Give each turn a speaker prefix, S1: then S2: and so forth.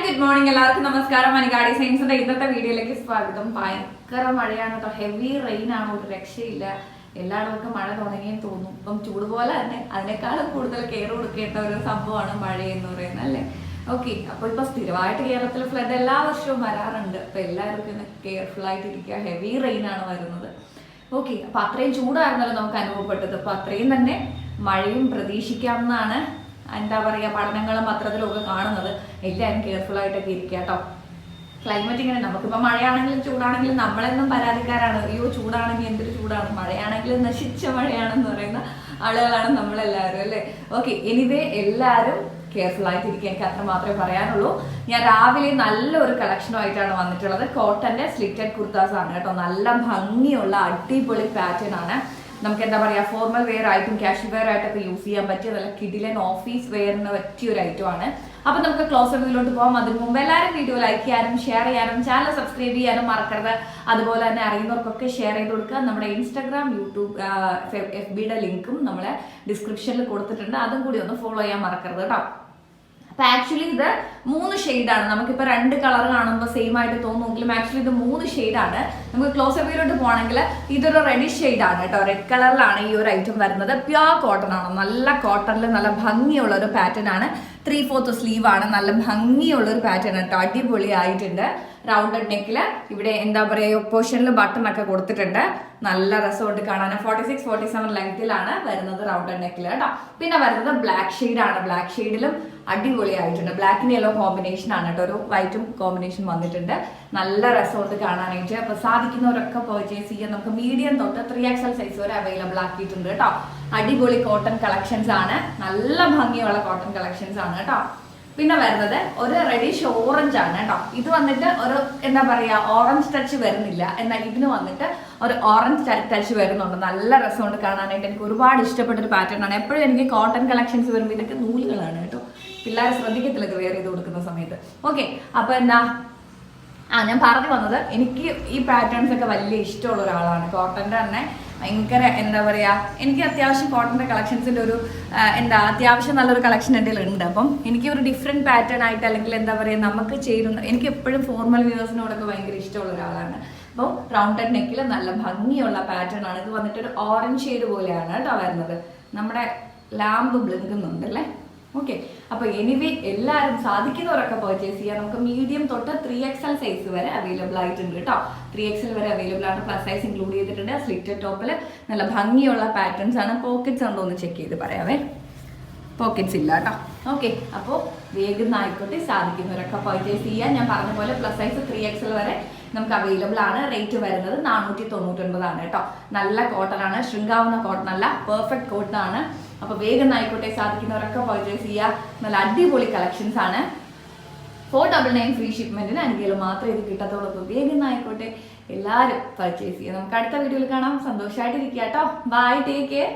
S1: Good morning എല്ലാവർക്കും നമസ്കാരം. മണികാടി സയൻസിന്റെ ഇന്നത്തെ വീഡിയോയിലേക്ക് സ്വാഗതം. ഭയങ്കര മഴയാണ് കേട്ടോ, ഹെവി റെയിൻ ആണ്, ഒരു രക്ഷയില്ല. എല്ലായിടത്തും മഴ തുടങ്ങിയെന്ന് തോന്നുന്നു. ഇപ്പം ചൂട് പോലെ തന്നെ അതിനേക്കാളും കൂടുതൽ കെയർ കൊടുക്കേണ്ട ഒരു സംഭവമാണ് മഴ എന്ന് പറയുന്നത് അല്ലേ. ഓക്കെ, അപ്പോൾ ഇപ്പൊ സ്ഥിരമായിട്ട് കേരളത്തിൽ ഫ്ലഡ് എല്ലാ വർഷവും വരാറുണ്ട്. അപ്പൊ എല്ലാവർക്കും കെയർഫുൾ ആയിട്ട് ഇരിക്കുക. ഹെവി റെയിൻ ആണ് വരുന്നത്. ഓക്കെ, അപ്പൊ അത്രയും ചൂടായിരുന്നല്ലോ നമുക്ക് അനുഭവപ്പെട്ടത്. അപ്പൊ അത്രയും തന്നെ മഴയും പ്രതീക്ഷിക്കാമെന്നാണ് എന്താ പറയുക, പഠനങ്ങളും പത്രത്തിലും ഒക്കെ കാണുന്നത്. എല്ലാവരും കെയർഫുൾ ആയിട്ടൊക്കെ ഇരിക്കുക കേട്ടോ. ക്ലൈമറ്റ് ഇങ്ങനെ നമുക്കിപ്പോൾ മഴയാണെങ്കിലും ചൂടാണെങ്കിലും നമ്മളെന്നും പരാതിക്കാരാണ്. അയ്യോ ചൂടാണെങ്കിൽ എന്തൊരു ചൂടാണ്, മഴയാണെങ്കിലും നശിച്ച മഴയാണെന്ന് പറയുന്ന ആളുകളാണ് നമ്മളെല്ലാവരും അല്ലേ. ഓക്കെ, എനിവേ എല്ലാവരും കെയർഫുൾ ആയിട്ടിരിക്കുക. എനിക്ക് അത്ര മാത്രമേ പറയാനുള്ളൂ. ഞാൻ രാവിലെ നല്ലൊരു കളക്ഷനുമായിട്ടാണ് വന്നിട്ടുള്ളത്. കോട്ടന്റെ സ്ലിറ്റഡ് കുർത്താസ് ആണ് കേട്ടോ. നല്ല ഭംഗിയുള്ള അടിപൊളി പാറ്റേൺ ആണ്. നമുക്ക് എന്താ പറയുക, ഫോർമൽ വെയർ ആയിട്ടും കാഷ്വൽ വെയർ ആയിട്ടൊക്കെ യൂസ് ചെയ്യാൻ പറ്റിയ നല്ല കിഡിലൻ ഓഫീസ് വെയറിന് പറ്റിയ ഒരു ഐറ്റം ആണ്. അപ്പൊ നമുക്ക് ക്ലോസ് റിവ്യൂലോട്ട് പോകാം. അതിന് മുമ്പ് എല്ലാവരും വീഡിയോ ലൈക്ക് ചെയ്യാനും ഷെയർ ചെയ്യാനും ചാനൽ സബ്സ്ക്രൈബ് ചെയ്യാനും മറക്കരുത്. അതുപോലെ തന്നെ അറിയുന്നവർക്കൊക്കെ ഷെയർ ചെയ്ത് കൊടുക്കുക. നമ്മുടെ ഇൻസ്റ്റാഗ്രാം, യൂട്യൂബ്, FBയുടെ ലിങ്കും നമ്മളെ ഡിസ്ക്രിപ്ഷനിൽ കൊടുത്തിട്ടുണ്ട്. അതും കൂടി ഒന്ന് ഫോളോ ചെയ്യാൻ മറക്കരുത് കേട്ടോ. അപ്പൊ ആക്ച്വലി ഇത് 3 ഷെയ്ഡാണ്. നമുക്കിപ്പോൾ 2 കളർ കാണുമ്പോൾ സെയിം ആയിട്ട് തോന്നുമെങ്കിലും ആക്ച്വലി ഇത് 3 ഷെയ്ഡാണ്. നമുക്ക് ക്ലോസ് റിവ്യൂലോട്ട് പോകണമെങ്കിൽ ഇതൊരു റെഡിഷ് ഷെയ്ഡാണ് കേട്ടോ. റെഡ് കളറിലാണ് ഈ ഒരു ഐറ്റം വരുന്നത്. പ്യുവർ കോട്ടൺ ആണ്. നല്ല കോട്ടണിൽ നല്ല ഭംഗിയുള്ള ഒരു പാറ്റേൺ ആണ്. 3/4 സ്ലീവ് ആണ്. നല്ല ഭംഗിയുള്ള ഒരു പാറ്റേൺ കേട്ടോ. അടിപൊളി ആയിട്ടുണ്ട്. റൗണ്ടഡ് നെക്കില് ഇവിടെ എന്താ പറയുക, പോർഷനിൽ ബട്ടൺ ഒക്കെ കൊടുത്തിട്ടുണ്ട്. നല്ല രസമുണ്ട് കാണാൻ. 46-47 ലെങ്തിലാണ് വരുന്നത് റൗണ്ടഡ് നെക്കില് കേട്ടോ. പിന്നെ വരുന്നത് ബ്ലാക്ക് ഷെയ്ഡാണ്. ബ്ലാക്ക് ഷെയ്ഡിലും അടിപൊളി ആയിട്ടുണ്ട്. ബ്ലാക്കിന് യെല്ലോ കോമ്പിനേഷൻ ആണ് കേട്ടോ. ഒരു വൈറ്റും കോമ്പിനേഷൻ വന്നിട്ടുണ്ട്. നല്ല രസമുണ്ട് കാണാനായിട്ട്. അപ്പൊ സാധിക്കുന്നവരൊക്കെ പർച്ചേസ് ചെയ്യാൻ. നമുക്ക് മീഡിയം തൊട്ട് 3XL സൈസ് വരെ അവൈലബിൾ ആക്കിയിട്ടുണ്ട് കേട്ടോ. അടിപൊളി കോട്ടൺ കളക്ഷൻസ് ആണ്. നല്ല ഭംഗിയുള്ള കോട്ടൺ കളക്ഷൻസ് ആണ് കേട്ടോ. പിന്നെ വരുന്നത് ഒരു റെഡിഷ് ഓറഞ്ച് ആണ് കേട്ടോ. ഇത് വന്നിട്ട് ഒരു എന്താ പറയാ, ഓറഞ്ച് ടച്ച് വരുന്നില്ല, എന്നാൽ ഇതിന് വന്നിട്ട് ഒരു ഓറഞ്ച് ടച്ച് വരുന്നുണ്ട്. നല്ല രസമുണ്ട് കാണാനായിട്ട്. എനിക്ക് ഒരുപാട് ഇഷ്ടപ്പെട്ട ഒരു പാറ്റേൺ ആണ്. എപ്പോഴും എനിക്ക് കോട്ടൺ കളക്ഷൻസ് വരുമ്പോൾ ഇതൊക്കെ നൂലുകളാണ് കേട്ടോ. പിള്ളേരെ ശ്രദ്ധിക്കത്തില്ല ഇത് വെയർ ചെയ്ത് കൊടുക്കുന്ന സമയത്ത്. ഓക്കെ, അപ്പൊ എന്താ ഞാൻ പറഞ്ഞു വന്നത്, എനിക്ക് ഈ പാറ്റേൺസ് ഒക്കെ വലിയ ഇഷ്ടമുള്ള ഒരാളാണ്. കോട്ടൻ്റെ തന്നെ ഭയങ്കര എന്താ പറയുക, എനിക്ക് അത്യാവശ്യം കോട്ടൻ്റെ കളക്ഷൻസിൻ്റെ ഒരു അത്യാവശ്യം നല്ലൊരു കളക്ഷൻ എൻ്റെ ഉണ്ട്. അപ്പം എനിക്ക് ഒരു ഡിഫറെൻറ്റ് പാറ്റേൺ ആയിട്ട്, അല്ലെങ്കിൽ എന്താ പറയുക, നമുക്ക് ചേരുന്ന, എനിക്ക് എപ്പോഴും ഫോർമൽ വ്യൂവേഴ്സിനോടൊക്കെ ഭയങ്കര ഇഷ്ടമുള്ള ഒരാളാണ്. അപ്പോൾ റൗണ്ടഡ് നെക്കിൽ നല്ല ഭംഗിയുള്ള പാറ്റേൺ ആണ്. ഇത് വന്നിട്ട് ഒരു ഓറഞ്ച് ഷെയ്ഡ് പോലെയാണ് കേട്ടോ വരുന്നത്. നമ്മുടെ ലാമ്പ് ബ്ലിങ്കുന്നുണ്ട് അല്ലേ. ഓക്കെ, അപ്പോൾ എനിവേ എല്ലാവരും സാധിക്കുന്നവരൊക്കെ പർച്ചേസ് ചെയ്യാം. നമുക്ക് മീഡിയം തൊട്ട് 3XL സൈസ് വരെ അവൈലബിൾ ആയിട്ടുണ്ട് കേട്ടോ. 3XL വരെ അവൈലബിൾ ആണ്. പ്ലസ് സൈസ് ഇൻക്ലൂഡ് ചെയ്തിട്ടുണ്ട്. സ്ലിറ്റഡ് ടോപ്പിൽ നല്ല ഭംഗിയുള്ള പാറ്റേൺസ് ആണ്. പോക്കറ്റ്സ് ഉണ്ടോ എന്ന് ചെക്ക് ചെയ്ത് പറയാവേ. പോക്കറ്റ്സ് ഇല്ല കേട്ടോ. ഓക്കെ, അപ്പോൾ വേഗം ആയിക്കോട്ടെ, സാധിക്കുന്നവരൊക്കെ പർച്ചേസ് ചെയ്യാം. ഞാൻ പറഞ്ഞ പോലെ പ്ലസ് സൈസ് 3XL വരെ നമുക്ക് അവൈലബിൾ ആണ്. റേറ്റ് വരുന്നത് 499 ആണ് കേട്ടോ. നല്ല കോട്ടൺ ആണ്. ശൃംഗാവുന്ന കോട്ടൺ അല്ല, പെർഫെക്റ്റ് കോട്ടൺ ആണ്. അപ്പോൾ വേഗം ആയിക്കോട്ടെ, സാധിക്കുന്നവരൊക്കെ പർച്ചേസ് ചെയ്യുക. നല്ല അടിപൊളി കളക്ഷൻസ് ആണ്. 499 ഫ്രീ ഷിപ്മെന്റിന് അനുകയിൽ മാത്രമേ ഇത് കിട്ടത്തുള്ളൂ. അപ്പോൾ വേഗം ആയിക്കോട്ടെ, എല്ലാവരും പർച്ചേസ് ചെയ്യുക. നമുക്ക് അടുത്ത വീഡിയോയിൽ കാണാം. സന്തോഷമായിട്ടിരിക്കുക കേട്ടോ. Bye, take care.